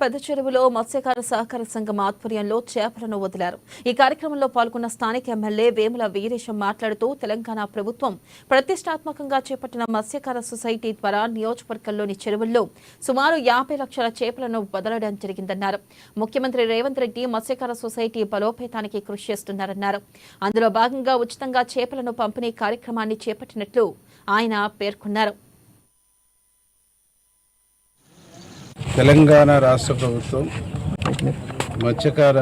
పెద్ద చెరువులో మత్స్యకార సహకార సంఘం ఆధ్వర్యంలో చేపలను వదిలారు. ఈ కార్యక్రమంలో పాల్గొన్న స్థానిక ఎమ్మెల్యే వేముల వీరేశం మాట్లాడుతూ తెలంగాణ ప్రభుత్వం ప్రతిష్టాత్మకంగా చేపట్టిన మత్స్యకార సొసైటీ ద్వారా నియోజకవర్గంలోని చెరువుల్లో సుమారు 50 లక్షల చేపలను వదలడం జరిగిందన్నారు. ముఖ్యమంత్రి రేవంత్ రెడ్డి మత్స్యకార సొసైటీ బలోపేతానికి కృషి చేస్తున్నారన్నారు. అందులో భాగంగా ఉచితంగా చేపలను పంపిణీ కార్యక్రమాన్ని చేపట్టినట్లు ఆయన పేర్కొన్నారు. తెలంగాణ రాష్ట్ర ప్రభుత్వం మత్స్యకార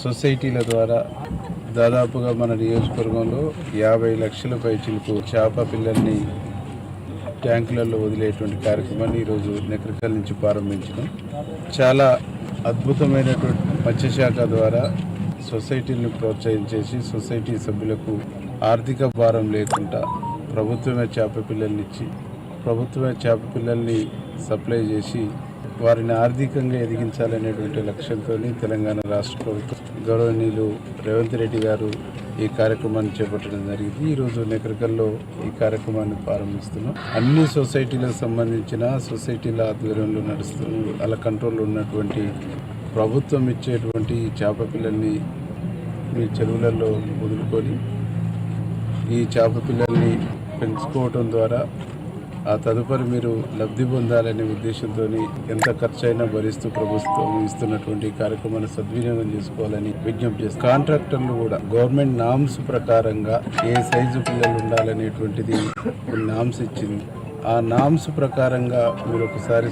సొసైటీల ద్వారా దాదాపుగా మన నియోజకవర్గంలో 50 లక్షల పైచిలకు చేప పిల్లల్ని ట్యాంకులలో వదిలేటువంటి కార్యక్రమాన్ని ఈరోజు నెక్రకల్ నుంచి ప్రారంభించడం చాలా అద్భుతమైనటువంటి మత్స్యశాఖ ద్వారా సొసైటీలను ప్రోత్సహించేసి సొసైటీ సభ్యులకు ఆర్థిక భారం లేకుండా ప్రభుత్వమే చేప పిల్లల్ని ఇచ్చి ప్రభుత్వమే చేప పిల్లల్ని సప్లై చేసి వారిని ఆర్థికంగా ఎదిగించాలనేటువంటి లక్ష్యంతో తెలంగాణ రాష్ట్ర ప్రభుత్వం గౌరవనీయులు రేవంత్ రెడ్డి గారు ఈ కార్యక్రమాన్ని చేపట్టడం జరిగింది. ఈరోజు నెక్రకల్లో ఈ కార్యక్రమాన్ని ప్రారంభిస్తున్నాం. అన్ని సొసైటీలకు సంబంధించిన సొసైటీల ఆధ్వర్యంలో నడుస్తున్న అలా కంట్రోల్లో ఉన్నటువంటి ప్రభుత్వం ఇచ్చేటువంటి చేప పిల్లల్ని మీ చెరువులలో వదులుకొని ఈ చేప పిల్లల్ని పెంచుకోవటం ద్వారా ఆ తదుపరి మీరు లబ్ధి పొందాలనే ఉద్దేశంతో ఎంత ఖర్చు అయినా భరిస్తూ ప్రభుత్వం ఇస్తున్నటువంటి కార్యక్రమాన్ని సద్వినియోగం చేసుకోవాలని విజ్ఞప్తి చేస్తారు. కాంట్రాక్టర్లు కూడా గవర్నమెంట్ నామ్స్ ప్రకారంగా ఏ సైజు పిల్లలు ఉండాలనేటువంటిది నామ్స్ ఇచ్చింది. ఆ నామ్స్ ప్రకారంగా మీరు ఒకసారి